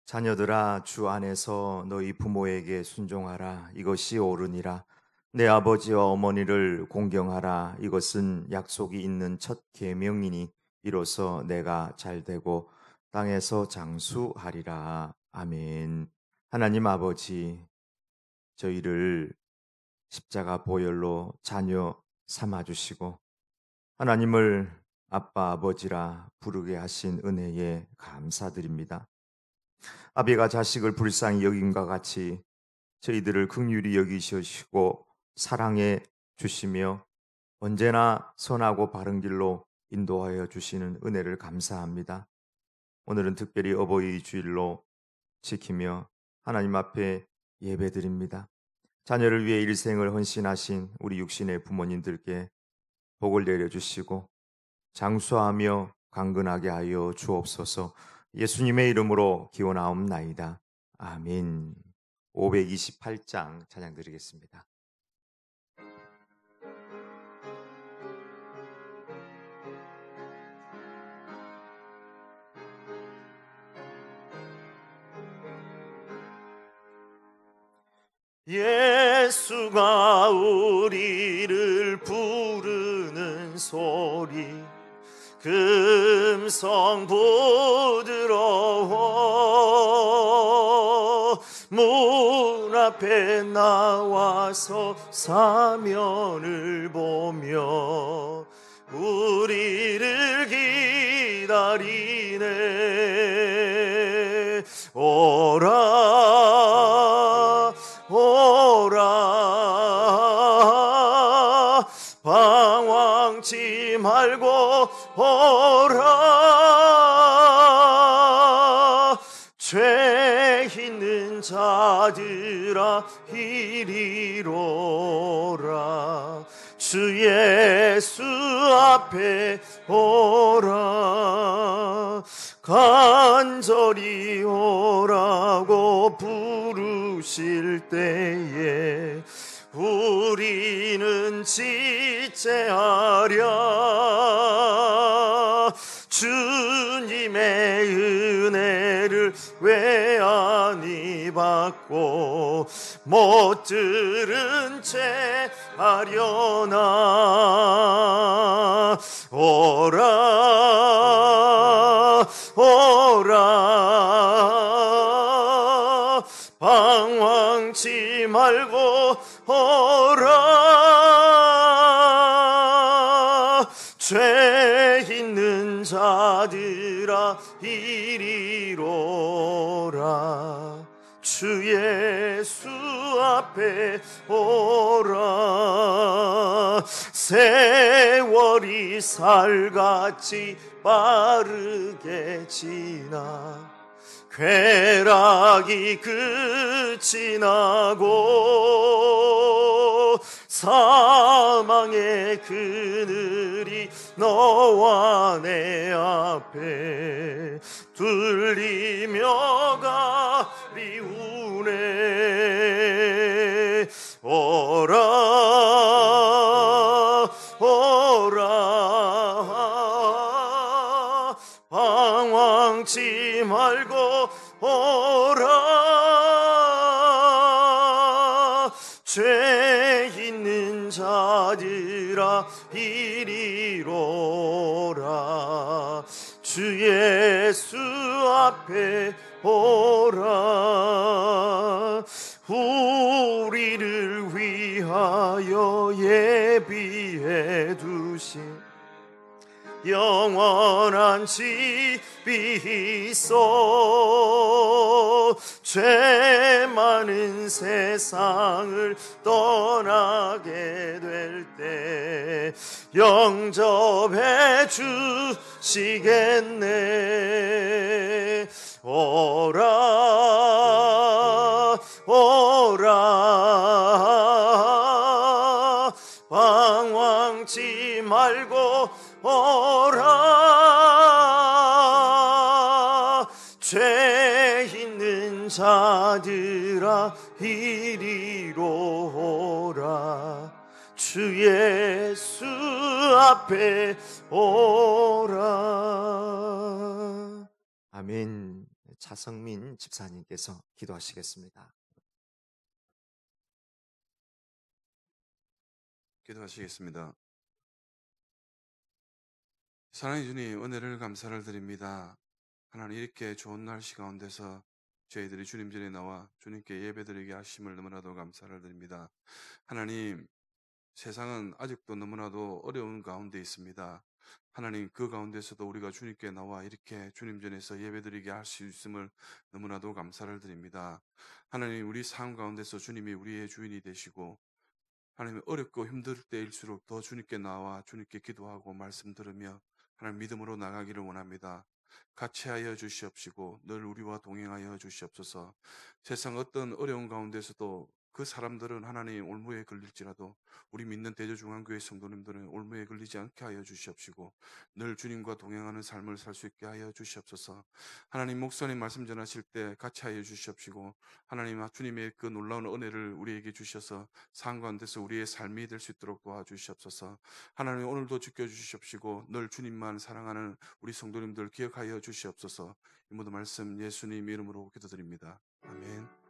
자녀들아, 주 안에서 너희 부모에게 순종하라. 이것이 옳으니라. 내 아버지와 어머니를 공경하라. 이것은 약속이 있는 첫 계명이니 이로써 내가 잘되고 땅에서 장수하리라. 아멘. 하나님 아버지, 저희를 십자가 보혈로 자녀 삼아 주시고 하나님을 아빠 아버지라 부르게 하신 은혜에 감사드립니다. 아비가 자식을 불쌍히 여김과 같이 저희들을 긍휼히 여기시고 사랑해 주시며 언제나 선하고 바른 길로 인도하여 주시는 은혜를 감사합니다. 오늘은 특별히 어버이 주일로 지키며 하나님 앞에 예배드립니다. 자녀를 위해 일생을 헌신하신 우리 육신의 부모님들께 복을 내려주시고 장수하며 강건하게 하여 주옵소서. 예수님의 이름으로 기원하옵나이다. 아멘. 528장 찬양 드리겠습니다. 예수가 우리를 부르는 소리 금성 부드러워 문 앞에 나와서 사면을 보며 우리를 기다리네. 오라 오라 방황치 말고 오라. 죄 있는 자들아 이리로라. 주 예수 앞에 오라. 간절히 오라고 부르실 때에 우리는 지체하랴. 주님의 은혜를 왜 아니 받고 못 들은 채 하려나. 오라 오라 방황치 말고 오라. 죄 있는 자들아 이리로라. 주 예수 앞에 오라. 세월이 살같이 빠르게 지나 쾌락이 끝이 나고 사망의 그늘이 너와 내 앞에 들리며 가리우네. 오라 오라 방황치 말고 오라. 죄 있는 자들아 이리로라. 주 예수 앞에 오라. 우리를 위하여 예비해 두신 영원한 집이 있어. 죄 많은 세상을 떠나게 될 때 영접해 주시겠네. 오라 오라 방황치 말고 오라. 죄 있는 자들아 이리로 오라. 주 예수 앞에 오라. 아멘. 차성민 집사님께서 기도하시겠습니다. 기도하시겠습니다. 사랑의 주님, 은혜를 감사를 드립니다. 하나님, 이렇게 좋은 날씨 가운데서 저희들이 주님 전에 나와 주님께 예배드리게 하심을 너무나도 감사를 드립니다. 하나님, 세상은 아직도 너무나도 어려운 가운데 있습니다. 하나님, 그 가운데서도 우리가 주님께 나와 이렇게 주님 전에서 예배드리게 할 수 있음을 너무나도 감사를 드립니다. 하나님, 우리 삶 가운데서 주님이 우리의 주인이 되시고 하나님, 어렵고 힘들 때일수록 더 주님께 나와 주님께 기도하고 말씀 들으며 하나님 믿음으로 나가기를 원합니다. 같이 하여 주시옵시고 늘 우리와 동행하여 주시옵소서. 세상 어떤 어려운 가운데서도 그 사람들은 하나님 올무에 걸릴지라도 우리 믿는 대저중앙교회 성도님들은 올무에 걸리지 않게 하여 주시옵시고 늘 주님과 동행하는 삶을 살 수 있게 하여 주시옵소서. 하나님, 목사님 말씀 전하실 때 같이 하여 주시옵시고 하나님, 주님의 그 놀라운 은혜를 우리에게 주셔서 삶 가운데서 우리의 삶이 될 수 있도록 도와주시옵소서. 하나님, 오늘도 지켜주시옵시고 늘 주님만 사랑하는 우리 성도님들 기억하여 주시옵소서. 이 모든 말씀 예수님 이름으로 기도드립니다. 아멘.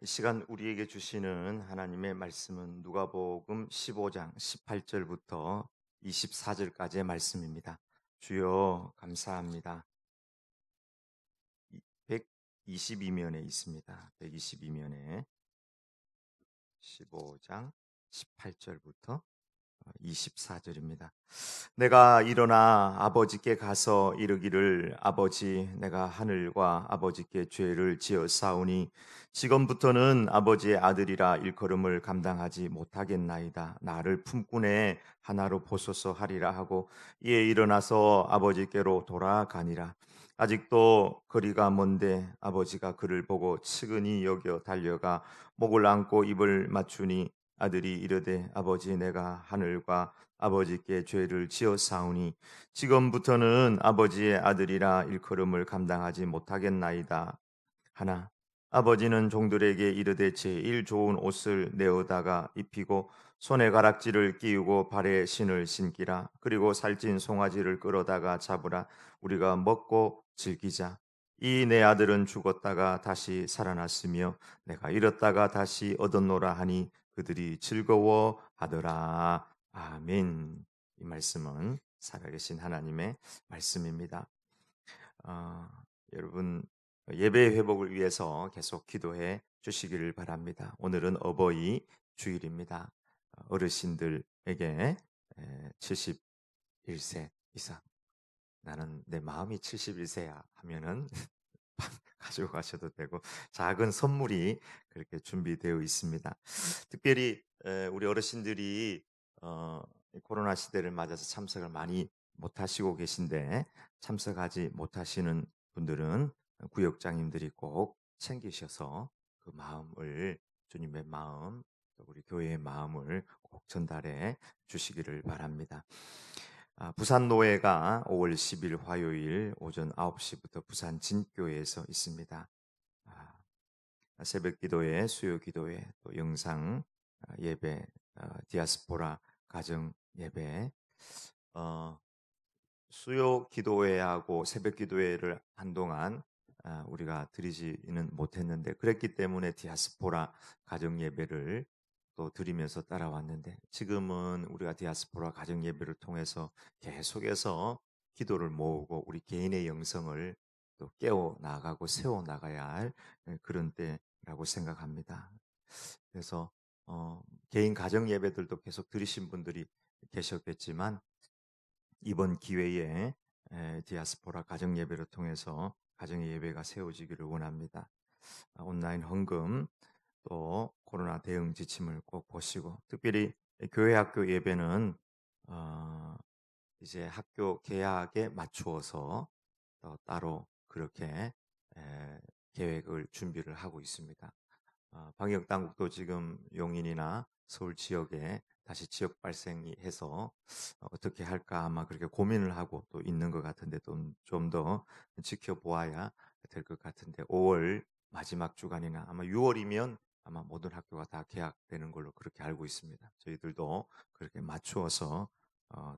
이 시간 우리에게 주시는 하나님의 말씀은 누가복음 15장 18절부터 24절까지의 말씀입니다. 주여 감사합니다. 122면에 있습니다. 122면에 15장 18절부터 24절입니다. 내가 일어나 아버지께 가서 이르기를 아버지 내가 하늘과 아버지께 죄를 지어 싸우니 지금부터는 아버지의 아들이라 일컬음을 감당하지 못하겠나이다. 나를 품꾼의 하나로 보소서 하리라 하고 이에 일어나서 아버지께로 돌아가니라. 아직도 거리가 먼데 아버지가 그를 보고 측은히 여겨 달려가 목을 안고 입을 맞추니 아들이 이르되 아버지 내가 하늘과 아버지께 죄를 지어 싸우니 지금부터는 아버지의 아들이라 일컬음을 감당하지 못하겠나이다 하나 아버지는 종들에게 이르되 제일 좋은 옷을 내어다가 입히고 손에 가락지를 끼우고 발에 신을 신기라. 그리고 살찐 송아지를 끌어다가 잡으라. 우리가 먹고 즐기자. 이 내 아들은 죽었다가 다시 살아났으며 내가 잃었다가 다시 얻었노라 하니 그들이 즐거워하더라. 아멘. 이 말씀은 살아계신 하나님의 말씀입니다. 여러분 예배 회복을 위해서 계속 기도해 주시기를 바랍니다. 오늘은 어버이 주일입니다. 어르신들에게 71세 이상 나는 내 마음이 71세야 하면은 가지고 가셔도 되고 작은 선물이 그렇게 준비되어 있습니다. 특별히 우리 어르신들이 코로나 시대를 맞아서 참석을 많이 못하시고 계신데 참석하지 못하시는 분들은 구역장님들이 꼭 챙기셔서 그 마음을 주님의 마음 또 우리 교회의 마음을 꼭 전달해 주시기를 바랍니다. 부산 노회가 5월 10일 화요일 오전 9시부터 부산 진교회에서 있습니다. 새벽 기도회, 수요 기도회, 또 영상 예배, 디아스포라 가정 예배, 수요 기도회하고 새벽 기도회를 한동안 우리가 드리지는 못했는데 그랬기 때문에 디아스포라 가정 예배를 또 드리면서 따라왔는데 지금은 우리가 디아스포라 가정 예배를 통해서 계속해서 기도를 모으고 우리 개인의 영성을 또 깨워 나가고 세워 나가야 할 그런 때라고 생각합니다. 그래서 개인 가정 예배들도 계속 드리신 분들이 계셨겠지만 이번 기회에 디아스포라 가정 예배를 통해서 가정의 예배가 세워지기를 원합니다. 온라인 헌금 또 코로나 대응 지침을 꼭 보시고 특별히 교회 학교 예배는 이제 학교 개학에 맞추어서 또 따로 그렇게 계획을 준비를 하고 있습니다. 방역 당국도 지금 용인이나 서울 지역에 다시 지역 발생이 해서 어떻게 할까 아마 그렇게 고민을 하고 또 있는 것 같은데 좀 더 지켜보아야 될 것 같은데 5월 마지막 주간이나 아마 6월이면 아마 모든 학교가 다 개학되는 걸로 그렇게 알고 있습니다. 저희들도 그렇게 맞추어서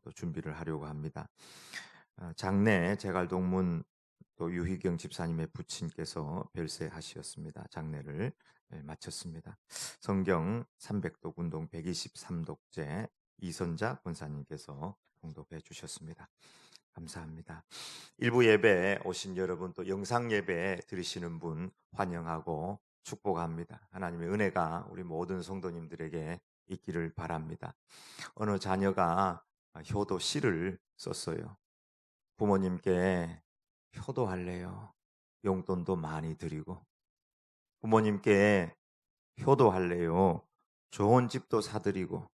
또 준비를 하려고 합니다. 장례 제갈동문 또 유희경 집사님의 부친께서 별세하시었습니다. 장례를 마쳤습니다. 성경 300독 운동 123독째 이선자 권사님께서 공독해 주셨습니다. 감사합니다. 일부 예배에 오신 여러분 또 영상 예배 들으시는 분 환영하고 축복합니다. 하나님의 은혜가 우리 모든 성도님들에게 있기를 바랍니다. 어느 자녀가 효도 시를 썼어요. 부모님께 효도할래요. 용돈도 많이 드리고. 부모님께 효도할래요. 좋은 집도 사드리고.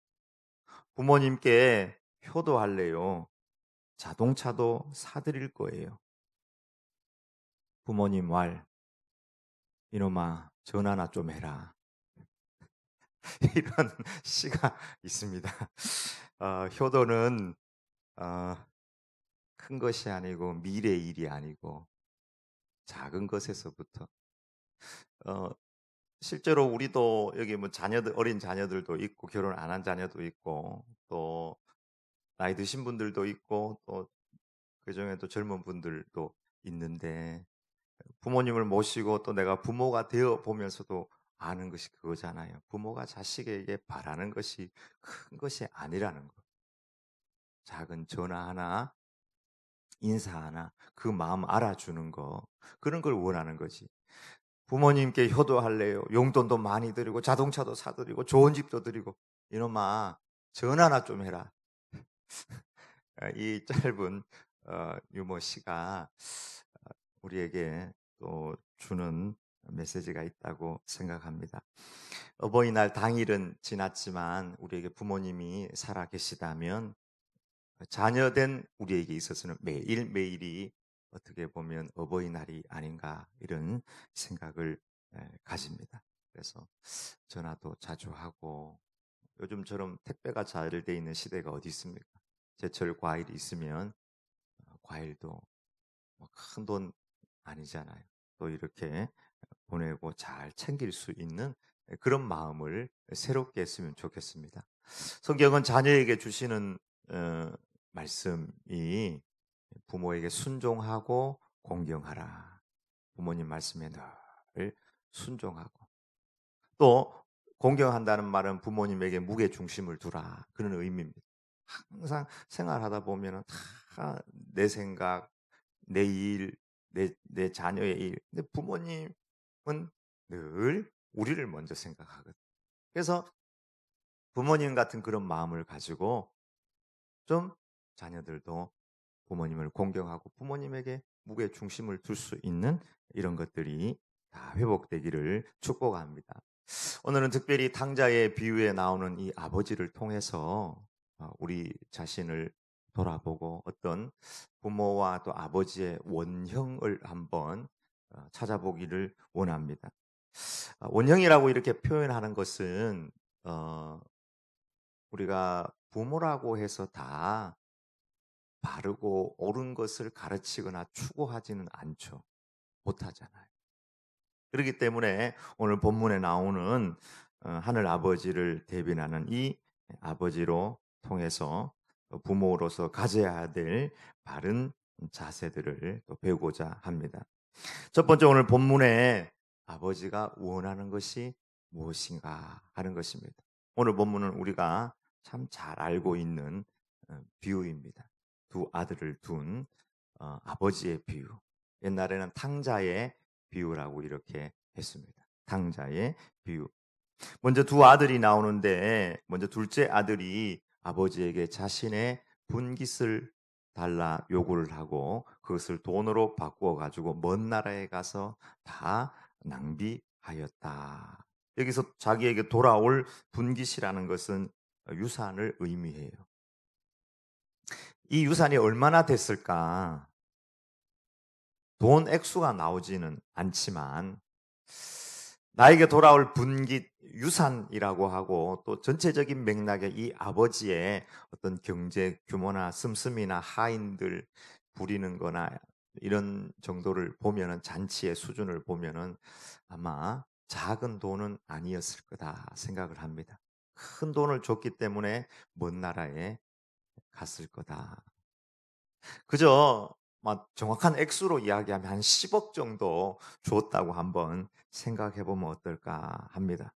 부모님께 효도할래요. 자동차도 사드릴 거예요. 부모님 말, 이놈아, 전화나 좀 해라. 이런 시가 있습니다. 효도는 큰 것이 아니고 미래 일이 아니고 작은 것에서부터 실제로 우리도 여기 뭐 자녀들 어린 자녀들도 있고 결혼 안 한 자녀도 있고 또 나이 드신 분들도 있고 또 그중에 또 젊은 분들도 있는데 부모님을 모시고 또 내가 부모가 되어 보면서도 아는 것이 그거잖아요. 부모가 자식에게 바라는 것이 큰 것이 아니라는 거. 작은 전화 하나, 인사 하나, 그 마음 알아주는 거, 그런 걸 원하는 거지. 부모님께 효도할래요. 용돈도 많이 드리고 자동차도 사드리고 좋은 집도 드리고 이놈아 전화나 좀 해라. 이 짧은 유머 시가 우리에게 또 주는 메시지가 있다고 생각합니다. 어버이날 당일은 지났지만 우리에게 부모님이 살아 계시다면 자녀된 우리에게 있어서는 매일매일이 어떻게 보면 어버이날이 아닌가 이런 생각을 가집니다. 그래서 전화도 자주 하고 요즘처럼 택배가 잘 돼 있는 시대가 어디 있습니까? 제철 과일이 있으면 과일도 큰 돈 아니잖아요. 또 이렇게 보내고 잘 챙길 수 있는 그런 마음을 새롭게 했으면 좋겠습니다. 성경은 자녀에게 주시는 말씀이 부모에게 순종하고 공경하라. 부모님 말씀에 늘 순종하고 또 공경한다는 말은 부모님에게 무게 중심을 두라 그런 의미입니다. 항상 생활하다 보면은 다 내 생각, 내 일, 내 자녀의 일. 근데 부모님은 늘 우리를 먼저 생각하거든. 그래서 부모님 같은 그런 마음을 가지고 좀 자녀들도 부모님을 공경하고 부모님에게 무게 중심을 둘 수 있는 이런 것들이 다 회복되기를 축복합니다. 오늘은 특별히 탕자의 비유에 나오는 이 아버지를 통해서 우리 자신을 돌아보고 어떤 부모와 또 아버지의 원형을 한번 찾아보기를 원합니다. 원형이라고 이렇게 표현하는 것은 우리가 부모라고 해서 다 바르고 옳은 것을 가르치거나 추구하지는 않죠. 못하잖아요. 그렇기 때문에 오늘 본문에 나오는 하늘 아버지를 대변하는 이 아버지로 통해서 부모로서 가져야 될 바른 자세들을 또 배우고자 합니다. 첫 번째 오늘 본문에 아버지가 원하는 것이 무엇인가 하는 것입니다. 오늘 본문은 우리가 참 잘 알고 있는 비유입니다. 두 아들을 둔 아버지의 비유. 옛날에는 탕자의 비유라고 이렇게 했습니다. 탕자의 비유. 먼저 두 아들이 나오는데 먼저 둘째 아들이 아버지에게 자신의 분깃을 달라 요구를 하고 그것을 돈으로 바꾸어 가지고 먼 나라에 가서 다 낭비하였다. 여기서 자기에게 돌아올 분깃이라는 것은 유산을 의미해요. 이 유산이 얼마나 됐을까? 돈 액수가 나오지는 않지만 나에게 돌아올 분깃 유산이라고 하고 또 전체적인 맥락에 이 아버지의 어떤 경제 규모나 씀씀이나 하인들 부리는 거나 이런 정도를 보면은 잔치의 수준을 보면은 아마 작은 돈은 아니었을 거다 생각을 합니다. 큰 돈을 줬기 때문에 먼 나라에 갔을 거다. 그저 막 정확한 액수로 이야기하면 한 10억 정도 줬다고 한번 생각해 보면 어떨까 합니다.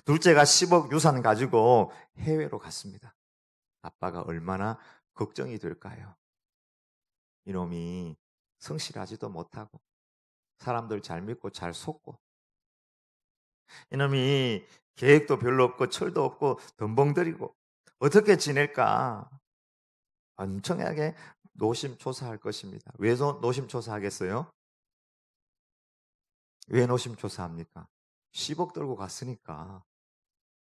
둘째가 10억 유산 가지고 해외로 갔습니다. 아빠가 얼마나 걱정이 될까요? 이놈이 성실하지도 못하고 사람들 잘 믿고 잘 속고 이놈이 계획도 별로 없고 철도 없고 덤벙들이고 어떻게 지낼까 엄청나게 노심초사할 것입니다. 왜 노심초사하겠어요? 왜 노심초사합니까? 10억 들고 갔으니까.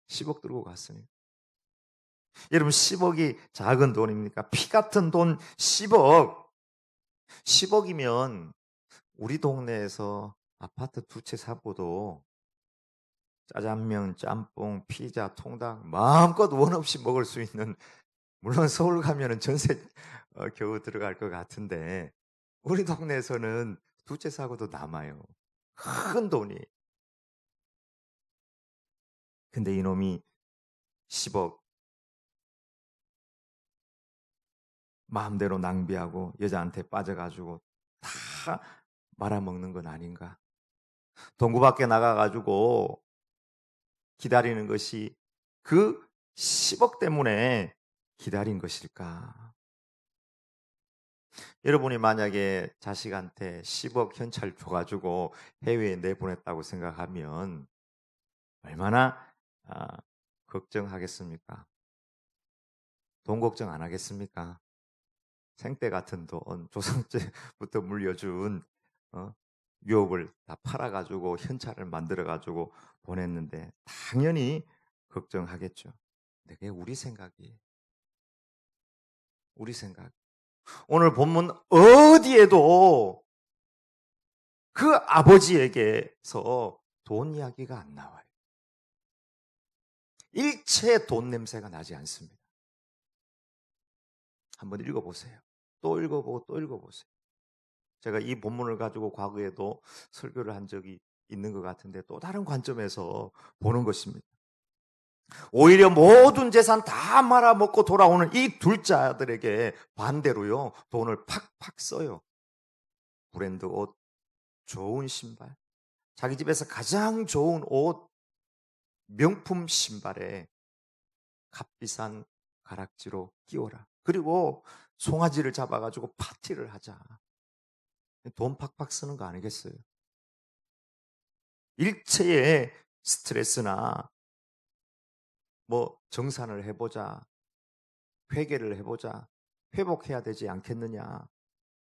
10억 들고 갔으니까. 여러분 10억이 작은 돈입니까? 피 같은 돈 10억. 10억이면 우리 동네에서 아파트 두 채 사고도 짜장면, 짬뽕, 피자, 통닭 마음껏 원 없이 먹을 수 있는 물론 서울 가면은 전세 겨우 들어갈 것 같은데 우리 동네에서는 두 채 사고도 남아요. 큰 돈이. 근데 이놈이 10억 마음대로 낭비하고 여자한테 빠져가지고 다 말아먹는 건 아닌가. 동구 밖에 나가가지고 기다리는 것이 그 10억 때문에 기다린 것일까? 여러분이 만약에 자식한테 10억 현찰 줘가지고 해외에 내보냈다고 생각하면 얼마나 걱정하겠습니까? 돈 걱정 안 하겠습니까? 생때 같은 돈, 조상제부터 물려준 유업을 다 팔아가지고 현찰을 만들어가지고 보냈는데 당연히 걱정하겠죠. 근데 그게 우리 생각이에요. 우리 생각. 오늘 본문 어디에도 그 아버지에게서 돈 이야기가 안 나와요. 일체 돈 냄새가 나지 않습니다. 한번 읽어보세요. 또 읽어보고 또 읽어보세요. 제가 이 본문을 가지고 과거에도 설교를 한 적이 있는 것 같은데 또 다른 관점에서 보는 것입니다. 오히려 모든 재산 다 말아먹고 돌아오는 이 둘째 아들에게 반대로요, 돈을 팍팍 써요. 브랜드 옷, 좋은 신발, 자기 집에서 가장 좋은 옷, 명품 신발에 값비싼 가락지로 끼워라. 그리고 송아지를 잡아가지고 파티를 하자. 돈 팍팍 쓰는 거 아니겠어요? 일체의 스트레스나 뭐 정산을 해보자, 회개를 해보자, 회복해야 되지 않겠느냐,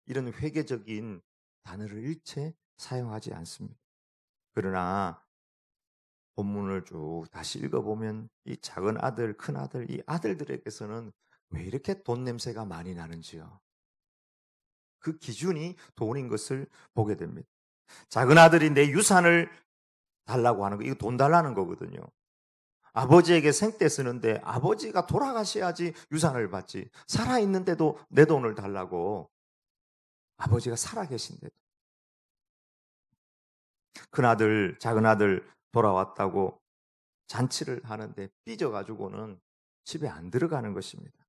이런 회개적인 단어를 일체 사용하지 않습니다. 그러나 본문을 쭉 다시 읽어보면 이 작은 아들, 큰 아들, 이 아들들에게서는 왜 이렇게 돈 냄새가 많이 나는지요. 그 기준이 돈인 것을 보게 됩니다. 작은 아들이 내 유산을 달라고 하는 거, 이거 돈 달라는 거거든요. 아버지에게 생때 쓰는데 아버지가 돌아가셔야지 유산을 받지. 살아있는데도 내 돈을 달라고. 아버지가 살아계신데도. 큰아들, 작은아들 돌아왔다고 잔치를 하는데 삐져가지고는 집에 안 들어가는 것입니다.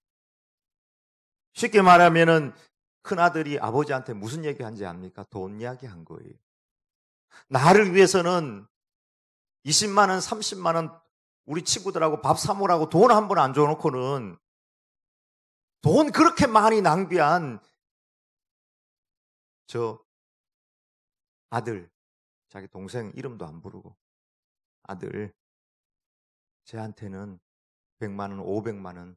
쉽게 말하면은 큰아들이 아버지한테 무슨 얘기 한지 압니까? 돈 이야기 한 거예요. 나를 위해서는 20만 원, 30만 원 우리 친구들하고 밥 사먹으라고 돈 한 번 안 줘놓고는 돈 그렇게 많이 낭비한 저 아들, 자기 동생 이름도 안 부르고 아들, 쟤한테는 100만 원, 500만 원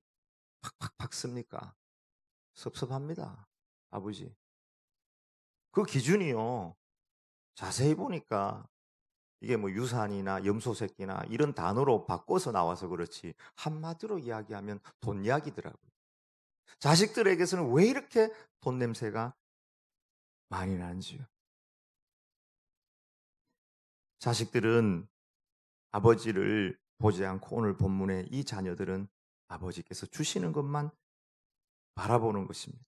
팍팍팍 씁니까? 섭섭합니다. 아버지. 그 기준이요. 자세히 보니까 이게 뭐 유산이나 염소새끼나 이런 단어로 바꿔서 나와서 그렇지 한마디로 이야기하면 돈 이야기더라고요. 자식들에게서는 왜 이렇게 돈 냄새가 많이 나는지요. 자식들은 아버지를 보지 않고 오늘 본문에 이 자녀들은 아버지께서 주시는 것만 바라보는 것입니다.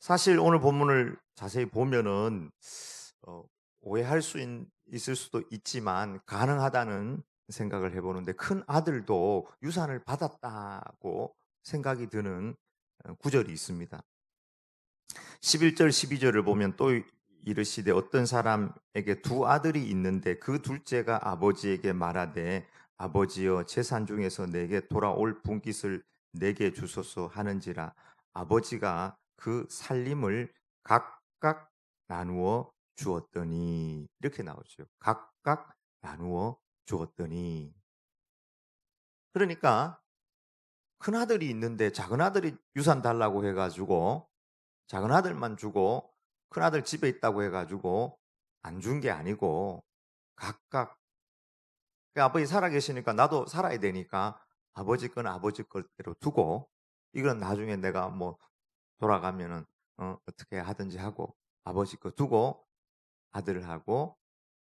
사실 오늘 본문을 자세히 보면은 오해할 수 있을 수도 있지만 가능하다는 생각을 해보는데 큰 아들도 유산을 받았다고 생각이 드는 구절이 있습니다. 11절 12절을 보면 또 이르시되 어떤 사람에게 두 아들이 있는데 그 둘째가 아버지에게 말하되 아버지여 재산 중에서 내게 돌아올 분깃을 내게 주소서 하는지라 아버지가 그 살림을 각각 나누어 주었더니 이렇게 나오죠. 각각 나누어 주었더니 그러니까 큰 아들이 있는데 작은 아들이 유산 달라고 해가지고 작은 아들만 주고 큰 아들 집에 있다고 해가지고 안 준 게 아니고 각각 아버지 살아계시니까 나도 살아야 되니까 아버지 건 아버지 것대로 두고 이건 나중에 내가 뭐 돌아가면은 어떻게 하든지 하고 아버지 거 두고 아들하고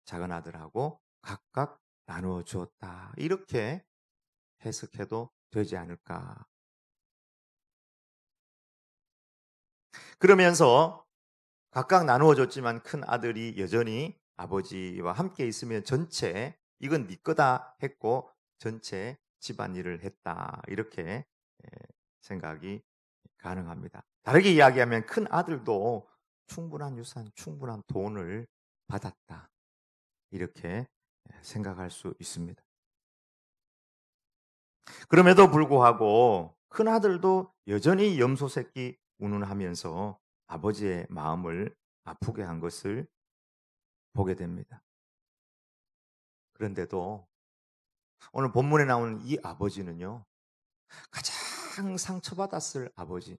작은 아들하고 각각 나누어 주었다. 이렇게 해석해도 되지 않을까. 그러면서 각각 나누어 줬지만 큰 아들이 여전히 아버지와 함께 있으면 전체 이건 네 거다 했고 전체 집안일을 했다. 이렇게 생각이 가능합니다. 다르게 이야기하면 큰 아들도 충분한 유산, 충분한 돈을 받았다. 이렇게 생각할 수 있습니다. 그럼에도 불구하고 큰 아들도 여전히 염소 새끼 운운하면서 아버지의 마음을 아프게 한 것을 보게 됩니다. 그런데도 오늘 본문에 나오는 이 아버지는요, 가장 상처받았을 아버지.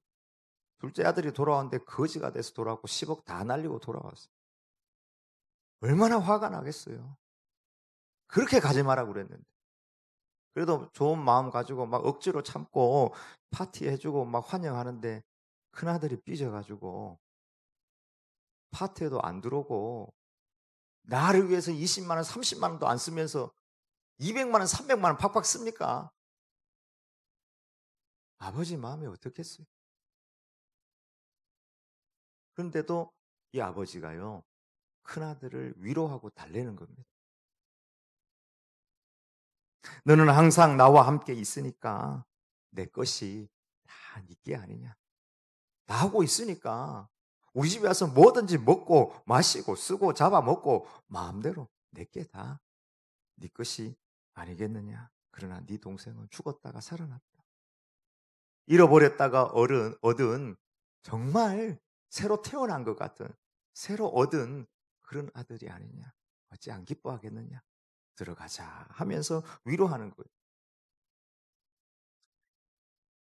둘째 아들이 돌아왔는데 거지가 돼서 돌아왔고 10억 다 날리고 돌아왔어요. 얼마나 화가 나겠어요. 그렇게 가지 마라 그랬는데. 그래도 좋은 마음 가지고 막 억지로 참고 파티해주고 막 환영하는데 큰아들이 삐져가지고 파티에도 안 들어오고 나를 위해서 20만 원, 30만 원도 안 쓰면서 200만 원, 300만 원 팍팍 씁니까? 아버지 마음이 어떻겠어요? 그런데도 이 아버지가요, 큰아들을 위로하고 달래는 겁니다. 너는 항상 나와 함께 있으니까 내 것이 다 네게 아니냐. 나하고 있으니까 우리 집에 와서 뭐든지 먹고 마시고 쓰고 잡아먹고 마음대로 내게 다 네 것이 아니겠느냐. 그러나 네 동생은 죽었다가 살아났다. 잃어버렸다가 얻은 정말 새로 태어난 것 같은 새로 얻은 그런 아들이 아니냐. 어찌 안 기뻐하겠느냐. 들어가자 하면서 위로하는 거예요.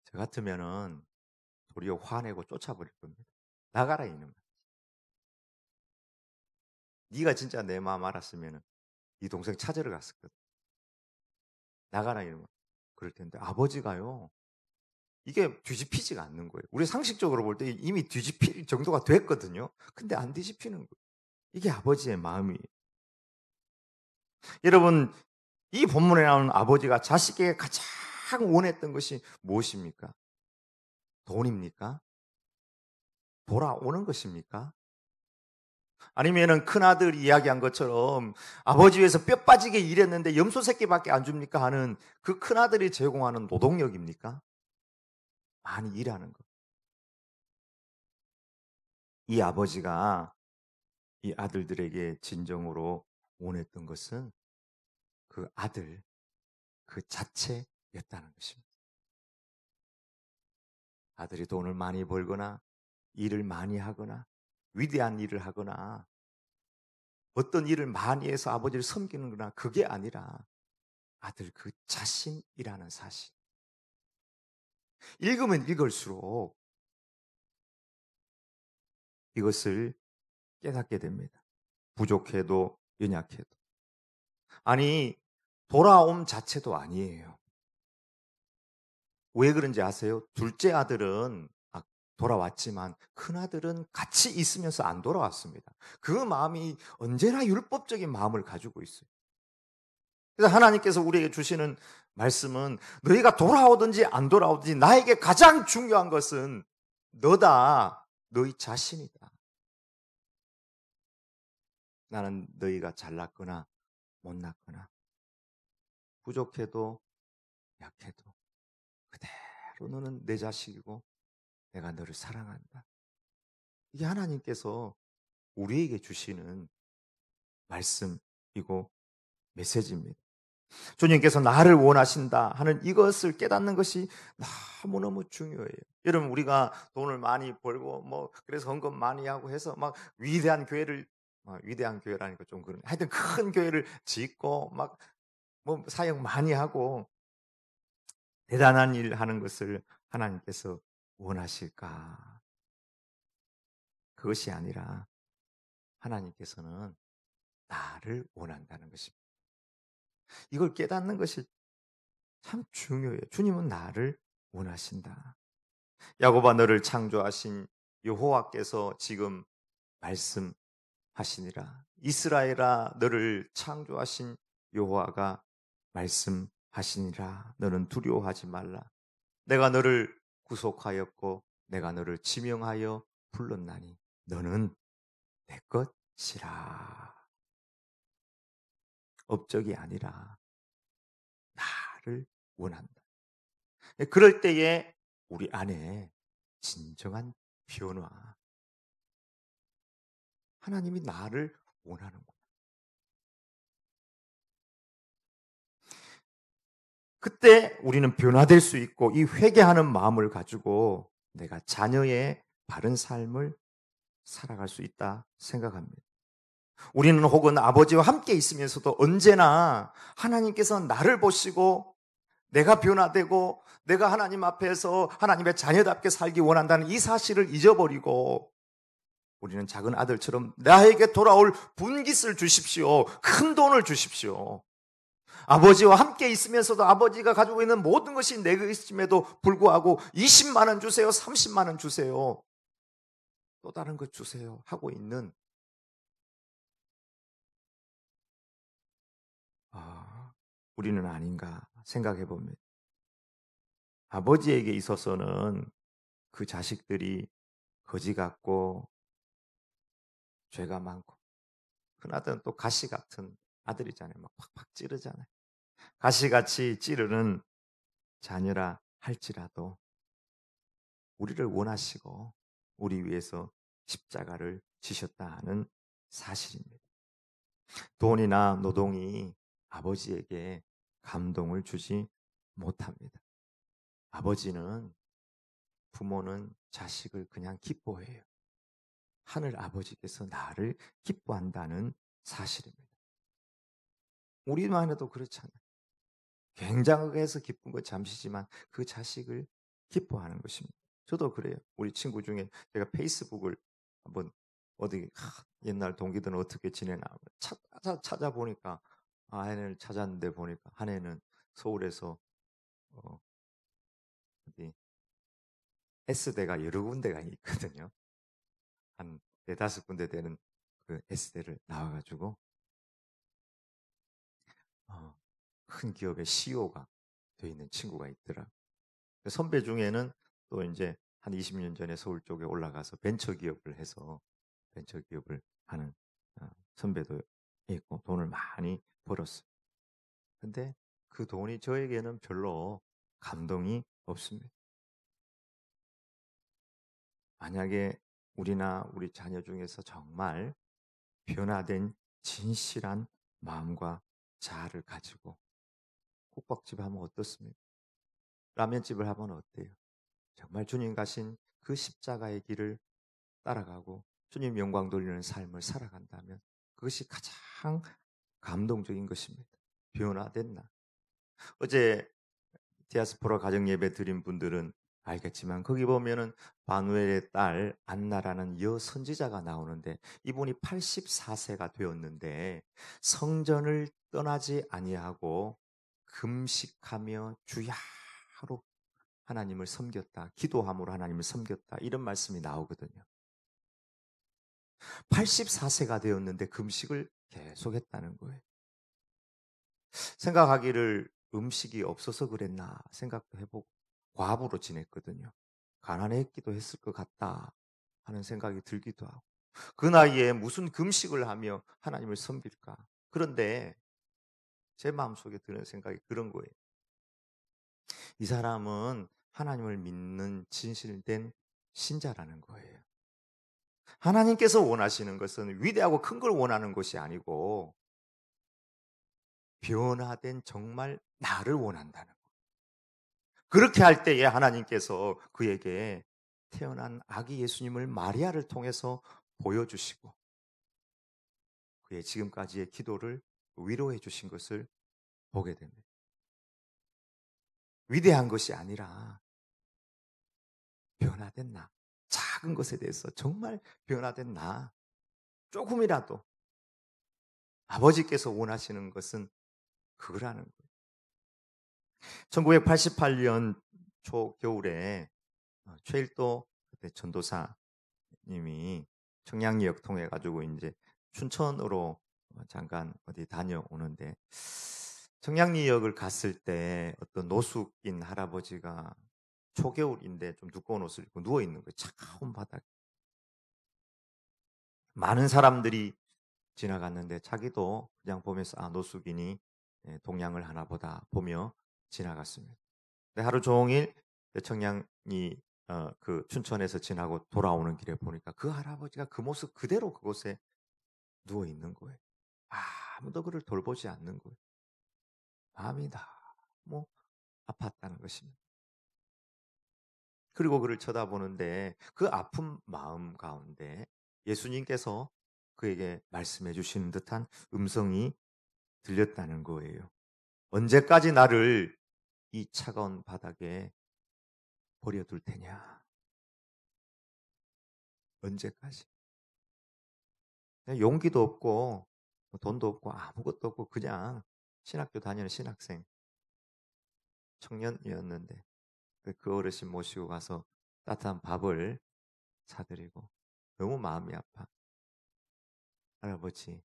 저 같으면은 도리어 화내고 쫓아버릴 겁니다. 나가라 이놈아. 네가 진짜 내 마음 알았으면은 네 동생 찾으러 갔었거든. 나가라 이놈아. 그럴 텐데 아버지가요. 이게 뒤집히지가 않는 거예요. 우리 상식적으로 볼 때 이미 뒤집힐 정도가 됐거든요. 근데 안 뒤집히는 거예요. 이게 아버지의 마음이에요. 여러분, 이 본문에 나오는 아버지가 자식에게 가장 원했던 것이 무엇입니까? 돈입니까? 돌아오는 것입니까? 아니면은 큰아들 이야기한 것처럼 아버지 위해서 뼈 빠지게 일했는데 염소 새끼밖에 안 줍니까 하는 그 큰아들이 제공하는 노동력입니까? 많이 일하는 것. 이 아버지가 이 아들들에게 진정으로 원했던 것은 그 아들 그 자체였다는 것입니다. 아들이 돈을 많이 벌거나 일을 많이 하거나 위대한 일을 하거나 어떤 일을 많이 해서 아버지를 섬기는 거나 그게 아니라 아들 그 자신이라는 사실. 읽으면 읽을수록 이것을 깨닫게 됩니다. 부족해도 연약해도. 아니, 돌아옴 자체도 아니에요. 왜 그런지 아세요? 돌아왔지만 큰아들은 같이 있으면서 안 돌아왔습니다. 그 마음이 언제나 율법적인 마음을 가지고 있어요. 그래서 하나님께서 우리에게 주시는 말씀은 너희가 돌아오든지 안 돌아오든지 나에게 가장 중요한 것은 너다, 너희 자신이다. 나는 너희가 잘났거나 못났거나 부족해도 약해도 그대로 너는 내 자식이고 내가 너를 사랑한다. 이게 하나님께서 우리에게 주시는 말씀이고 메시지입니다. 주님께서 나를 원하신다 하는 이것을 깨닫는 것이 너무너무 중요해요. 여러분, 우리가 돈을 많이 벌고 그래서 헌금 많이 하고 해서 막 위대한 교회를 위대한 교회라니까 좀 그런 하여튼 큰 교회를 짓고 막 사역 많이 하고 대단한 일 하는 것을 하나님께서 원하실까? 그것이 아니라 하나님께서는 나를 원한다는 것입니다. 이걸 깨닫는 것이 참 중요해요. 주님은 나를 원하신다. 야곱아, 너를 창조하신 여호와께서 지금 말씀하시니라. 이스라엘아, 너를 창조하신 여호와가 말씀하시니라. 너는 두려워하지 말라. 내가 너를 구속하였고 내가 너를 지명하여 불렀나니 너는 내 것이라. 업적이 아니라 나를 원한다. 그럴 때에 우리 안에 진정한 변화, 하나님이 나를 원하는구나. 그때 우리는 변화될 수 있고 이 회개하는 마음을 가지고 내가 자녀의 바른 삶을 살아갈 수 있다 생각합니다. 우리는 혹은 아버지와 함께 있으면서도 언제나 하나님께서 나를 보시고 내가 변화되고 내가 하나님 앞에서 하나님의 자녀답게 살기 원한다는 이 사실을 잊어버리고 우리는 작은 아들처럼 나에게 돌아올 분깃을 주십시오. 큰 돈을 주십시오. 아버지와 함께 있으면서도 아버지가 가지고 있는 모든 것이 내 것임에도 불구하고 20만 원 주세요. 30만 원 주세요. 또 다른 것 주세요. 하고 있는 우리는 아닌가 생각해 봅니다. 아버지에게 있어서는 그 자식들이 거지 같고 죄가 많고 큰아들은 또 가시 같은 아들이잖아요. 막 팍팍 찌르잖아요. 가시같이 찌르는 자녀라 할지라도 우리를 원하시고 우리 위해서 십자가를 지셨다 하는 사실입니다. 돈이나 노동이 아버지에게 감동을 주지 못합니다. 아버지는, 부모는 자식을 그냥 기뻐해요. 하늘 아버지께서 나를 기뻐한다는 사실입니다. 우리만 해도 그렇잖아요. 굉장하게 해서 기쁜 것 잠시지만 그 자식을 기뻐하는 것입니다. 저도 그래요. 우리 친구 중에 제가 페이스북을 한번 어디 옛날 동기들은 어떻게 지내나 찾아보니까 한 애를 찾았는데 보니까 한 애는 서울에서 어디 S대가 여러 군데가 있거든요. 한 4-5군데 되는 그 S대를 나와가지고 큰 기업의 CEO가 돼 있는 친구가 있더라. 선배 중에는 또 이제 한 20년 전에 서울 쪽에 올라가서 벤처기업을 해서 벤처기업을 하는 선배도 있고 돈을 많이 벌었어요. 근데 그 돈이 저에게는 별로 감동이 없습니다. 만약에 우리나 우리 자녀 중에서 정말 변화된 진실한 마음과 자아를 가지고 국밥집 하면 어떻습니까? 라면집을 하면 어때요? 정말 주님 가신 그 십자가의 길을 따라가고 주님 영광 돌리는 삶을 살아간다면 그것이 가장 감동적인 것입니다. 변화된 나. 어제 디아스포라 가정 예배 드린 분들은 알겠지만 거기 보면은 바누엘의 딸 안나라는 여 선지자가 나오는데 이분이 84세가 되었는데 성전을 떠나지 아니하고 금식하며 주야로 하나님을 섬겼다. 기도함으로 하나님을 섬겼다. 이런 말씀이 나오거든요. 84세가 되었는데 금식을 계속했다는 거예요. 생각하기를 음식이 없어서 그랬나 생각도 해보고 과부로 지냈거든요. 가난했기도 했을 것 같다 하는 생각이 들기도 하고 그 나이에 무슨 금식을 하며 하나님을 섬길까. 그런데 제 마음속에 드는 생각이 그런 거예요. 이 사람은 하나님을 믿는 진실된 신자라는 거예요. 하나님께서 원하시는 것은 위대하고 큰 걸 원하는 것이 아니고 변화된 정말 나를 원한다는 거예요. 그렇게 할 때에 하나님께서 그에게 태어난 아기 예수님을 마리아를 통해서 보여주시고 그의 지금까지의 기도를 위로해 주신 것을 보게 됩니다. 위대한 것이 아니라 변화된 나, 작은 것에 대해서 정말 변화된 나, 조금이라도 아버지께서 원하시는 것은 그거라는 거예요. 1988년 초겨울에 최일도 그때 전도사님이 청량리역 통해 가지고 이제 춘천으로 잠깐 어디 다녀오는데 청량리역을 갔을 때 어떤 노숙인 할아버지가 초겨울인데 좀 두꺼운 옷을 입고 누워 있는 거예요. 차가운 바닥에. 많은 사람들이 지나갔는데 자기도 그냥 보면서 아 노숙인이 동양을 하나 보다 보며 지나갔습니다. 근데 하루 종일 청량리 그 춘천에서 지나고 돌아오는 길에 보니까 그 할아버지가 그 모습 그대로 그곳에 누워 있는 거예요. 아무도 그를 돌보지 않는 거예요. 마음이 너무 아팠다는 것입니다. 그리고 그를 쳐다보는데 그 아픈 마음 가운데 예수님께서 그에게 말씀해 주시는 듯한 음성이 들렸다는 거예요. 언제까지 나를 이 차가운 바닥에 버려둘 테냐? 언제까지? 용기도 없고 돈도 없고 아무것도 없고 그냥 신학교 다니는 신학생 청년이었는데 그 어르신 모시고 가서 따뜻한 밥을 사드리고 너무 마음이 아파. 할아버지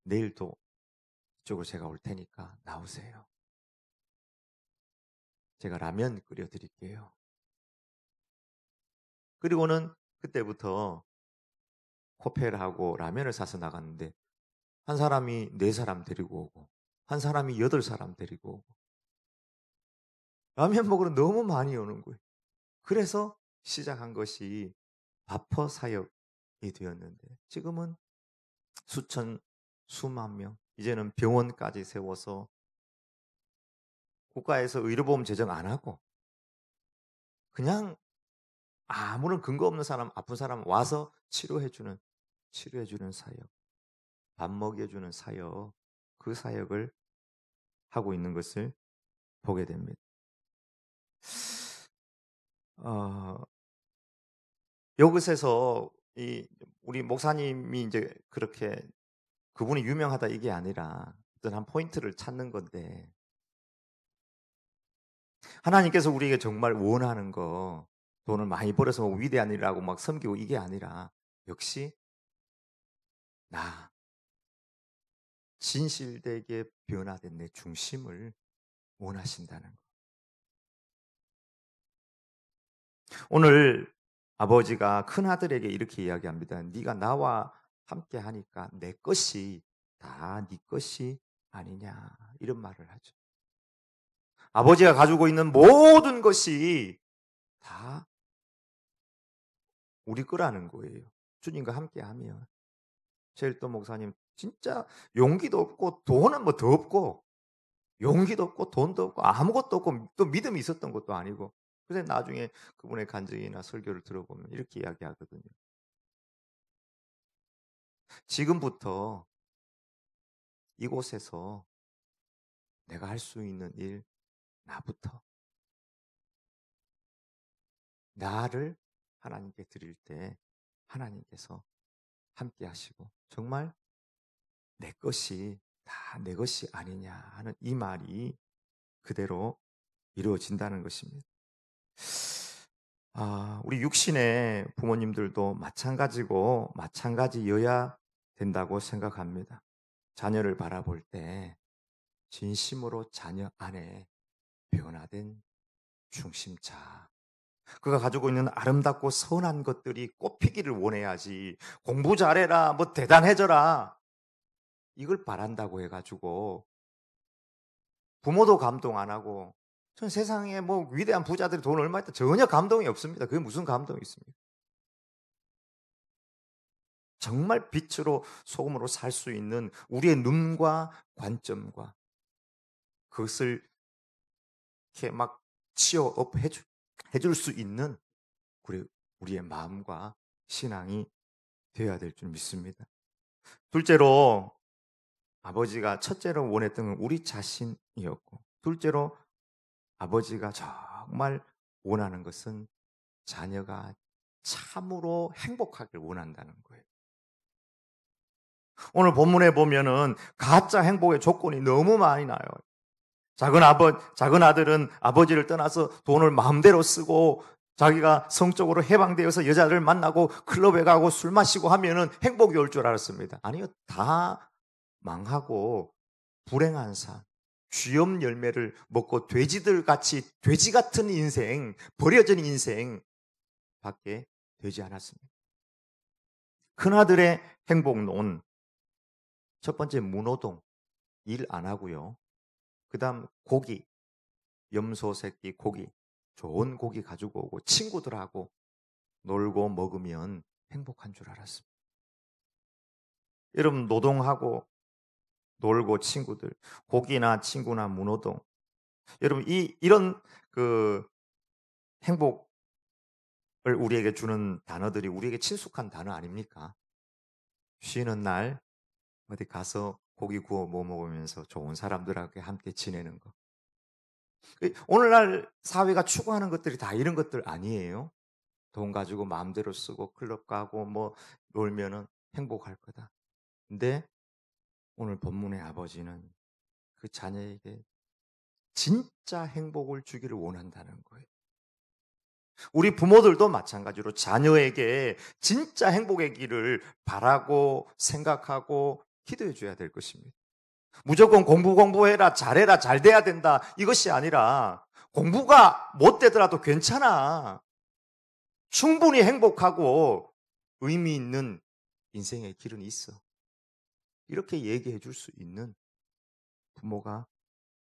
내일도 이쪽으로 제가 올 테니까 나오세요. 제가 라면 끓여 드릴게요. 그리고는 그때부터 코페를 하고 라면을 사서 나갔는데 한 사람이 4사람 데리고 오고 한 사람이 8사람 데리고 오고 라면 먹으러 너무 많이 오는 거예요. 그래서 시작한 것이 바퍼 사역이 되었는데 지금은 수천 수만 명 이제는 병원까지 세워서 국가에서 의료보험 제정 안 하고 그냥 아무런 근거 없는 사람 아픈 사람 와서 치료해주는 사역 밥 먹여주는 사역 그 사역을 하고 있는 것을 보게 됩니다. 여기서 우리 목사님이 이제 그렇게 그분이 유명하다 이게 아니라 어떤 한 포인트를 찾는 건데 하나님께서 우리에게 정말 원하는 거 돈을 많이 벌어서 뭐 위대한 일이라고 막 섬기고 이게 아니라 역시 나 진실되게 변화된 내 중심을 원하신다는 거. 오늘 아버지가 큰아들에게 이렇게 이야기합니다. 네가 나와 함께 하니까 내 것이 다 네 것이 아니냐 이런 말을 하죠. 아버지가 가지고 있는 모든 것이 다 우리 거라는 거예요. 주님과 함께 하면. 제일도 목사님 진짜 용기도 없고 돈은 뭐 더 없고 용기도 없고 돈도 없고 아무것도 없고 또 믿음이 있었던 것도 아니고 그래서 나중에 그분의 간증이나 설교를 들어보면 이렇게 이야기하거든요. 지금부터 이곳에서 내가 할 수 있는 일 나부터 나를 하나님께 드릴 때 하나님께서 함께 하시고 정말 내 것이 다 내 것이 아니냐 하는 이 말이 그대로 이루어진다는 것입니다. 우리 육신의 부모님들도 마찬가지고 마찬가지여야 된다고 생각합니다. 자녀를 바라볼 때 진심으로 자녀 안에 변화된 중심자. 그가 가지고 있는 아름답고 선한 것들이 꽃피기를 원해야지. 공부 잘해라, 뭐 대단해져라. 이걸 바란다고 해가지고 부모도 감동 안 하고 전 세상에 뭐 위대한 부자들이 돈 얼마 있다 전혀 감동이 없습니다. 그게 무슨 감동이 있습니까? 정말 빛으로 소금으로 살 수 있는 우리의 눈과 관점과 그것을 이렇게 막 치어업 해줄 수 있는 우리의 마음과 신앙이 되어야 될 줄 믿습니다. 둘째로 아버지가 첫째로 원했던 건 우리 자신이었고 둘째로 아버지가 정말 원하는 것은 자녀가 참으로 행복하길 원한다는 거예요. 오늘 본문에 보면은 가짜 행복의 조건이 너무 많이 나요. 작은 아들은 아버지를 떠나서 돈을 마음대로 쓰고 자기가 성적으로 해방되어서 여자를 만나고 클럽에 가고 술 마시고 하면은 행복이 올 줄 알았습니다. 아니요. 다 망하고 불행한 삶, 쥐염 열매를 먹고 돼지들 같이 돼지 같은 인생, 버려진 인생 밖에 되지 않았습니다. 큰아들의 행복론, 첫 번째 무노동, 일 안 하고요. 그 다음 고기, 염소 새끼 고기, 좋은 고기 가지고 오고 친구들하고 놀고 먹으면 행복한 줄 알았습니다. 여러분 노동하고 놀고 친구들, 고기나 친구나 무노동. 여러분 이런 그 행복을 우리에게 주는 단어들이 우리에게 친숙한 단어 아닙니까? 쉬는 날 어디 가서 고기 구워 먹으면서 좋은 사람들하고 함께 지내는 거. 오늘날 사회가 추구하는 것들이 다 이런 것들 아니에요? 돈 가지고 마음대로 쓰고 클럽 가고 뭐 놀면은 행복할 거다. 근데 오늘 본문의 아버지는 그 자녀에게 진짜 행복을 주기를 원한다는 거예요. 우리 부모들도 마찬가지로 자녀에게 진짜 행복의 길을 바라고 생각하고 기도해 줘야 될 것입니다. 무조건 공부해라, 잘해라, 잘 돼야 된다. 이것이 아니라 공부가 못 되더라도 괜찮아. 충분히 행복하고 의미 있는 인생의 길은 있어. 이렇게 얘기해 줄 수 있는 부모가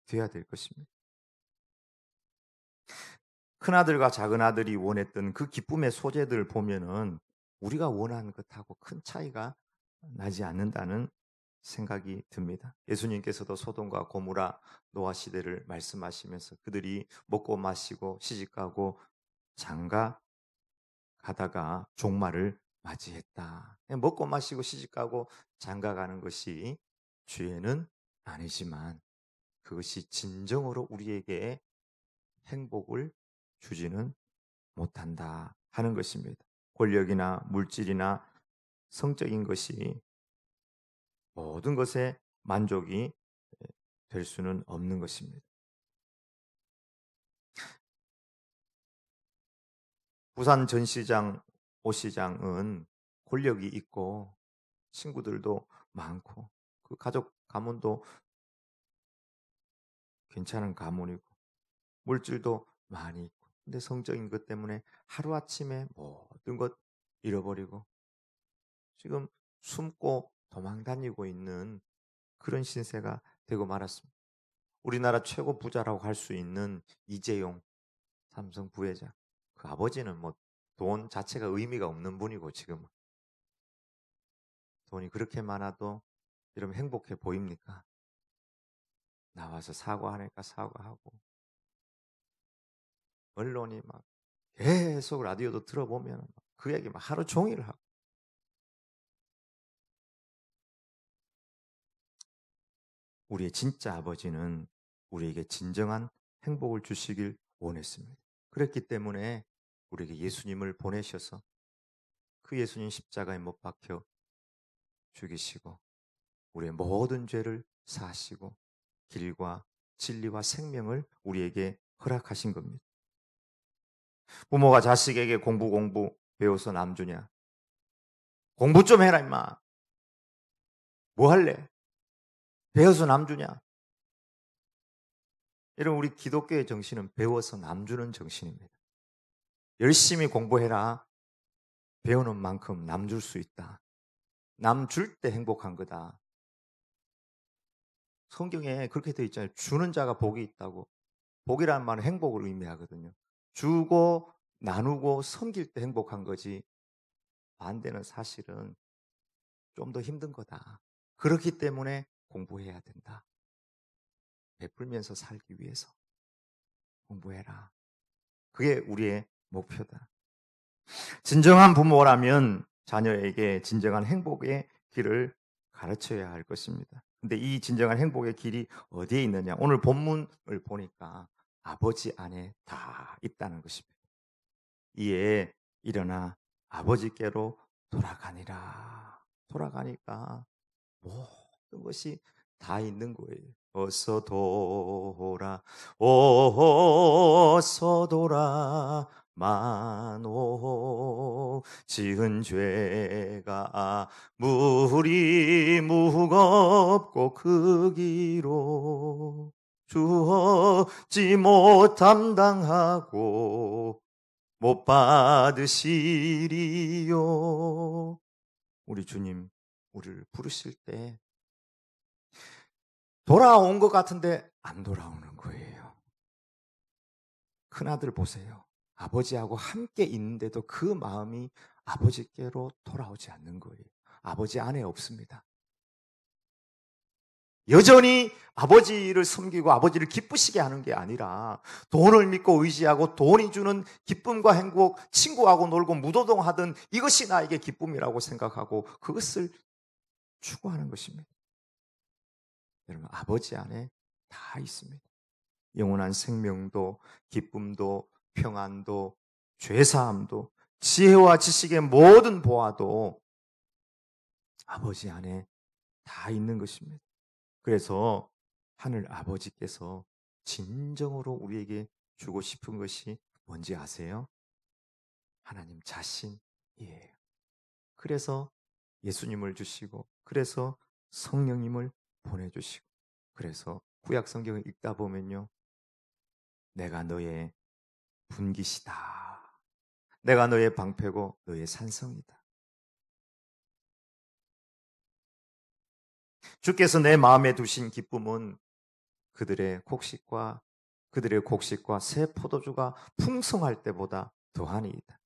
돼야 될 것입니다. 큰아들과 작은아들이 원했던 그 기쁨의 소재들 보면은 우리가 원하는 것하고 큰 차이가 나지 않는다는 생각이 듭니다. 예수님께서도 소돔과 고모라 노아 시대를 말씀하시면서 그들이 먹고 마시고 시집가고 장가 가다가 종말을 맞이했다. 먹고 마시고 시집가고 장가 가는 것이 죄는 아니지만 그것이 진정으로 우리에게 행복을 주지는 못한다 하는 것입니다. 권력이나 물질이나 성적인 것이 모든 것에 만족이 될 수는 없는 것입니다. 부산 전시장, 오시장은 권력이 있고 친구들도 많고 그 가족 가문도 괜찮은 가문이고 물질도 많이 있고 근데 성적인 것 때문에 하루아침에 모든 것 잃어버리고 지금 숨고 도망다니고 있는 그런 신세가 되고 말았습니다. 우리나라 최고 부자라고 할 수 있는 이재용 삼성 부회장 그 아버지는 뭐 돈 자체가 의미가 없는 분이고 지금 돈이 그렇게 많아도 여러분 행복해 보입니까? 나와서 사과하니까 사과하고 언론이 막 계속 라디오도 들어보면 그 얘기 막 하루 종일 하고 우리의 진짜 아버지는 우리에게 진정한 행복을 주시길 원했습니다. 그랬기 때문에 우리에게 예수님을 보내셔서 그 예수님 십자가에 못 박혀 죽이시고 우리의 모든 죄를 사하시고 길과 진리와 생명을 우리에게 허락하신 겁니다. 부모가 자식에게 공부 배워서 남 주냐? 공부 좀 해라 임마. 뭐 할래? 배워서 남 주냐? 이런 우리 기독교의 정신은 배워서 남 주는 정신입니다. 열심히 공부해라. 배우는 만큼 남 줄 수 있다. 남 줄 때 행복한 거다. 성경에 그렇게 되어 있잖아요. 주는 자가 복이 있다고. 복이라는 말은 행복을 의미하거든요. 주고 나누고 섬길 때 행복한 거지. 반대는 사실은 좀 더 힘든 거다. 그렇기 때문에 공부해야 된다. 베풀면서 살기 위해서 공부해라. 그게 우리의 목표다. 진정한 부모라면 자녀에게 진정한 행복의 길을 가르쳐야 할 것입니다. 근데 이 진정한 행복의 길이 어디에 있느냐? 오늘 본문을 보니까 아버지 안에 다 있다는 것입니다. 이에 일어나 아버지께로 돌아가니라. 돌아가니까 모든 것이 다 있는 거예요. 어서 돌아, 어서 돌아, 마노 지은 죄가 무리 무겁고 크기로 주었지 못함당하고 못 받으시리요. 우리 주님 우리를 부르실 때 돌아온 것 같은데 안 돌아오는 거예요. 큰아들 보세요. 아버지하고 함께 있는데도 그 마음이 아버지께로 돌아오지 않는 거예요. 아버지 안에 없습니다. 여전히 아버지를 섬기고 아버지를 기쁘시게 하는 게 아니라 돈을 믿고 의지하고 돈이 주는 기쁨과 행복, 친구하고 놀고 무도동하던 이것이 나에게 기쁨이라고 생각하고 그것을 추구하는 것입니다. 여러분, 아버지 안에 다 있습니다. 영원한 생명도, 기쁨도, 평안도, 죄사함도, 지혜와 지식의 모든 보화도 아버지 안에 다 있는 것입니다. 그래서 하늘 아버지께서 진정으로 우리에게 주고 싶은 것이 뭔지 아세요? 하나님 자신이에요. 그래서 예수님을 주시고, 그래서 성령님을 보내주시고, 그래서 구약 성경을 읽다 보면요, 내가 너의 분깃이다. 내가 너의 방패고 너의 산성이다. 주께서 내 마음에 두신 기쁨은 그들의 곡식과 새 포도주가 풍성할 때보다 더하니이다.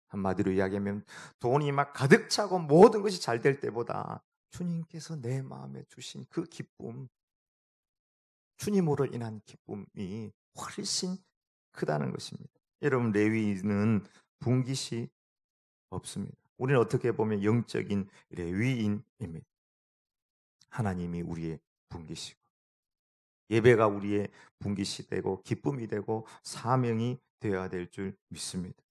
한마디로 이야기하면 돈이 막 가득 차고 모든 것이 잘 될 때보다 주님께서 내 마음에 주신 그 기쁨, 주님으로 인한 기쁨이 훨씬 크다는 것입니다. 여러분, 레위인은 분깃이 없습니다. 우리는 어떻게 보면 영적인 레위인입니다. 하나님이 우리의 분깃이고 예배가 우리의 분깃이 되고 기쁨이 되고 사명이 되어야 될 줄 믿습니다.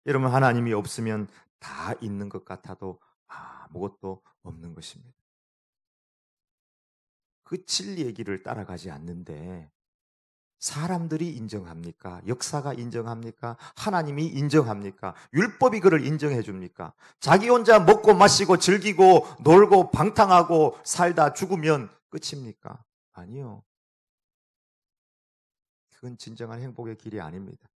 여러분, 하나님이 없으면 다 있는 것 같아도 아무것도 없는 것입니다. 그 진리의 길을 따라가지 않는데 사람들이 인정합니까? 역사가 인정합니까? 하나님이 인정합니까? 율법이 그를 인정해 줍니까? 자기 혼자 먹고 마시고 즐기고 놀고 방탕하고 살다 죽으면 끝입니까? 아니요. 그건 진정한 행복의 길이 아닙니다.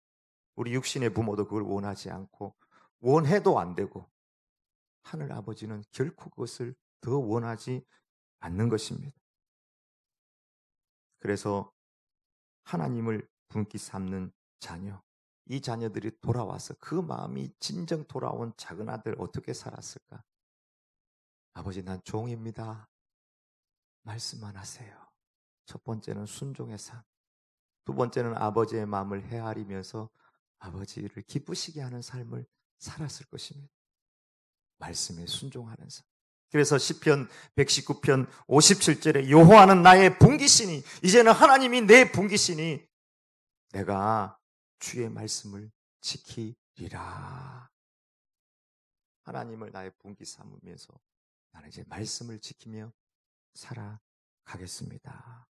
우리 육신의 부모도 그걸 원하지 않고 원해도 안 되고 하늘 아버지는 결코 그것을 더 원하지 않는 것입니다. 그래서 하나님을 분기 삼는 자녀, 이 자녀들이 돌아와서 그 마음이 진정 돌아온 작은 아들 어떻게 살았을까? 아버지, 난 종입니다. 말씀만 하세요. 첫 번째는 순종의 삶, 두 번째는 아버지의 마음을 헤아리면서 아버지를 기쁘시게 하는 삶을 살았을 것입니다. 말씀에 순종하는 삶. 그래서 시편 119편 57절에 여호와는 나의 분깃이니, 이제는 하나님이 내 분깃이니 내가 주의 말씀을 지키리라. 하나님을 나의 분깃 삼으면서 나는 이제 말씀을 지키며 살아가겠습니다.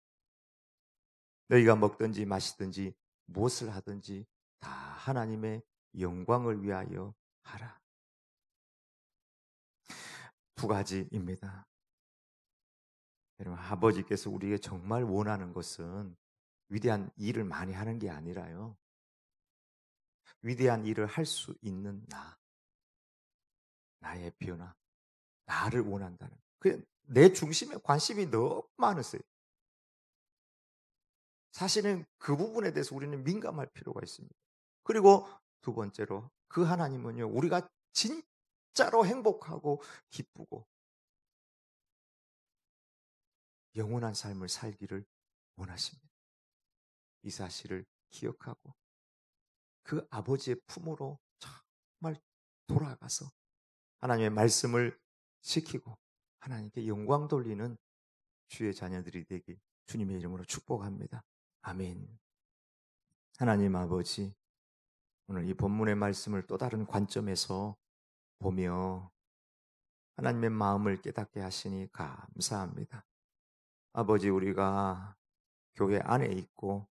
너희가 먹든지 마시든지 무엇을 하든지 다 하나님의 영광을 위하여 하라. 두 가지입니다. 여러분, 아버지께서 우리에게 정말 원하는 것은 위대한 일을 많이 하는 게 아니라요, 위대한 일을 할 수 있는 나의 변화, 나를 원한다는, 내 중심에 관심이 너무 많으세요. 사실은 그 부분에 대해서 우리는 민감할 필요가 있습니다. 그리고 두 번째로, 그 하나님은요, 우리가 진짜로 행복하고 기쁘고 영원한 삶을 살기를 원하십니다. 이 사실을 기억하고 그 아버지의 품으로 정말 돌아가서 하나님의 말씀을 지키고 하나님께 영광 돌리는 주의 자녀들이 되길 주님의 이름으로 축복합니다. 아멘. 하나님 아버지, 오늘 이 본문의 말씀을 또 다른 관점에서 보며 하나님의 마음을 깨닫게 하시니 감사합니다. 아버지, 우리가 교회 안에 있고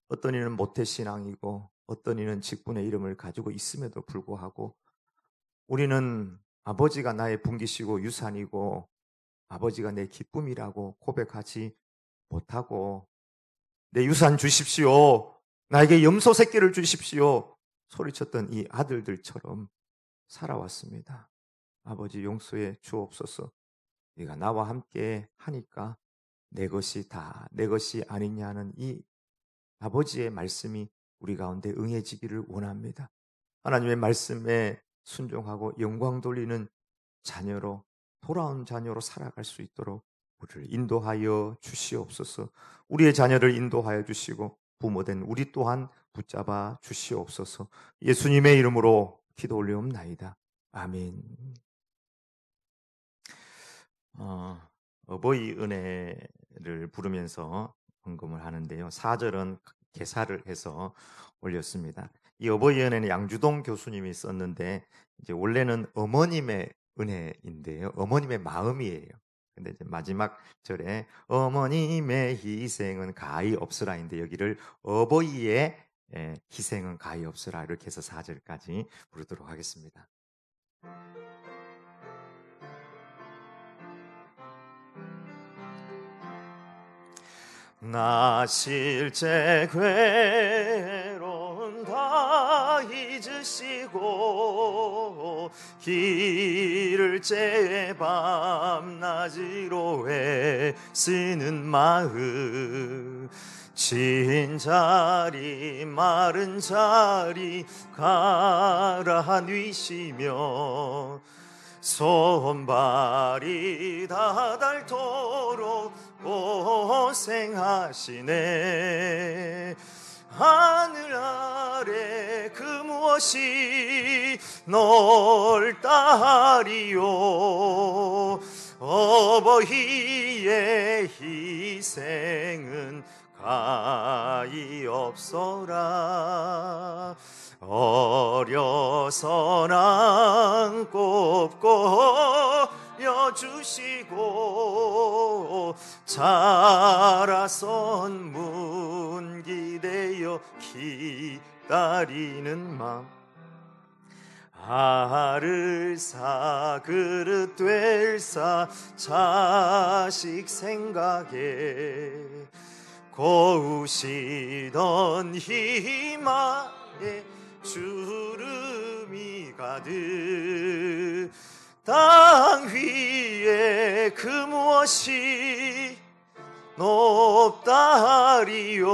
어떤 이는 모태신앙이고 어떤 이는 직분의 이름을 가지고 있음에도 불구하고 우리는 아버지가 나의 분기시고 유산이고 아버지가 내 기쁨이라고 고백하지 못하고 내 유산 주십시오, 나에게 염소 새끼를 주십시오 소리쳤던 이 아들들처럼 살아왔습니다. 아버지, 용서해 주옵소서. 네가 나와 함께 하니까 내 것이 다 내 것이 아니냐는 이 아버지의 말씀이 우리 가운데 응해지기를 원합니다. 하나님의 말씀에 순종하고 영광 돌리는 자녀로, 돌아온 자녀로 살아갈 수 있도록 우리를 인도하여 주시옵소서. 우리의 자녀를 인도하여 주시고 부모된 우리 또한 붙잡아 주시옵소서. 예수님의 이름으로 기도 올리옵나이다. 아멘. 어버이 은혜를 부르면서 헌금을 하는데요, 4절은 개사를 해서 올렸습니다. 이 어버이 은혜는 양주동 교수님이 썼는데 이제 원래는 어머님의 은혜인데요, 어머님의 마음이에요. 근데 이제 마지막 절에 어머님의 희생은 가히 없으라인데 여기를 어버이의 희생은 가히 없으라 이렇게 해서 4절까지 부르도록 하겠습니다. 나 실제 괴로운 다 잊으시고 길을 째 밤낮으로 애쓰는 마음, 진 자리 마른 자리 갈아 뉘시며 손발이 다 닳도록 고생하시네. 하늘 아래 그 무엇이 넓다 하리요. 어버이의 희생은 가히 없어라. 어려서는 꼽고 여주시고 자라선 문기대어 기다리는 마음, 알을 사 그릇 될사 자식 생각에 고우시던 희망에 주름이 가득, 땅 위에 그 무엇이 높다 하리요.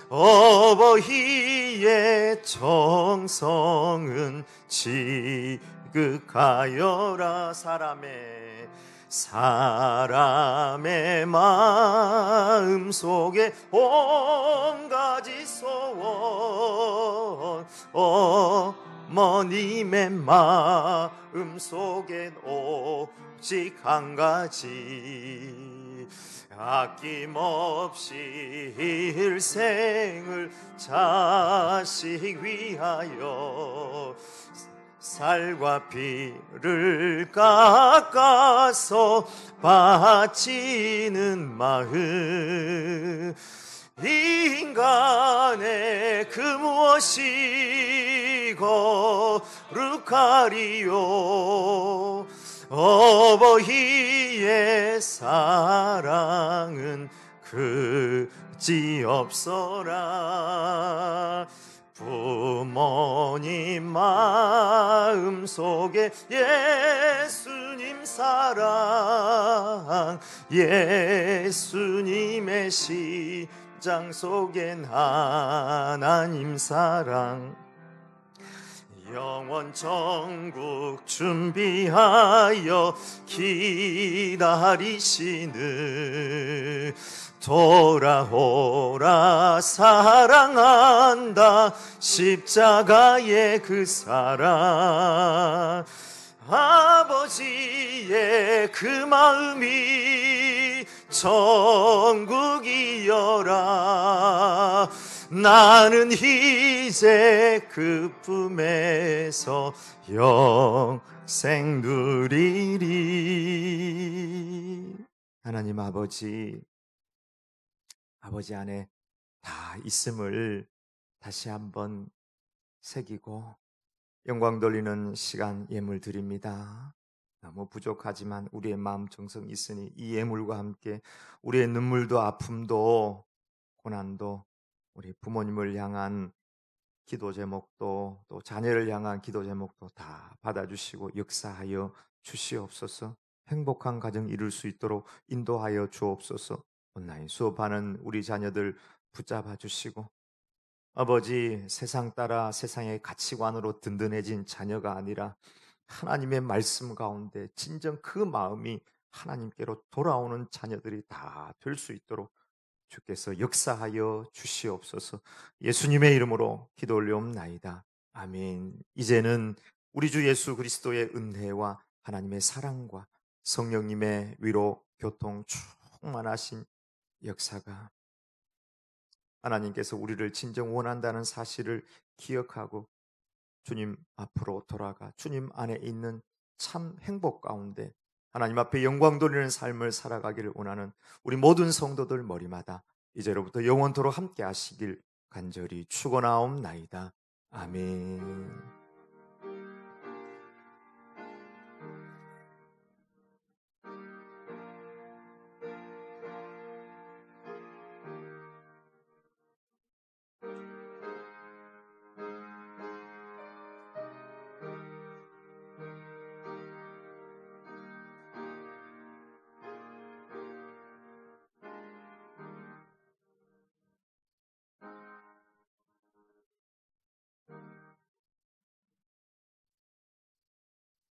어버이의 정성은 지극하여라. 사람의 마음 속에 온 가지 소원, 어머님의 마음 속엔 오직 한 가지, 아낌없이 일생을 자식 위하여 살과 피를 깎아서 바치는 마음, 인간의 그 무엇이 거룩하리요. 어버이의 사랑은 그지없어라. 부모님 마음속에 예수님 사랑, 예수님의 심장 속엔 하나님 사랑, 영원 천국 준비하여 기다리시는 돌아오라 사랑한다 십자가의 그 사랑. 아버지의 그 마음이 천국이여라. 나는 이제 그 품에서 영생 누리리. 하나님 아버지 안에 다 있음을 다시 한번 새기고 영광 돌리는 시간 예물 드립니다. 너무 부족하지만 우리의 마음 정성 있으니 이 예물과 함께 우리의 눈물도 아픔도 고난도 우리 부모님을 향한 기도 제목도 또 자녀를 향한 기도 제목도 다 받아주시고 역사하여 주시옵소서. 행복한 가정 이룰 수 있도록 인도하여 주옵소서. 온라인 수업하는 우리 자녀들 붙잡아 주시고 아버지, 세상 따라 세상의 가치관으로 든든해진 자녀가 아니라 하나님의 말씀 가운데 진정 그 마음이 하나님께로 돌아오는 자녀들이 다 될 수 있도록 주께서 역사하여 주시옵소서. 예수님의 이름으로 기도 올려옵나이다. 아멘. 이제는 우리 주 예수 그리스도의 은혜와 하나님의 사랑과 성령님의 위로 교통 충만하신 역사가 하나님께서 우리를 진정 원한다는 사실을 기억하고 주님 앞으로 돌아가 주님 안에 있는 참 행복 가운데 하나님 앞에 영광 돌리는 삶을 살아가기를 원하는 우리 모든 성도들 머리마다 이제로부터 영원토록 함께 하시길 간절히 축원하옵나이다. 아멘.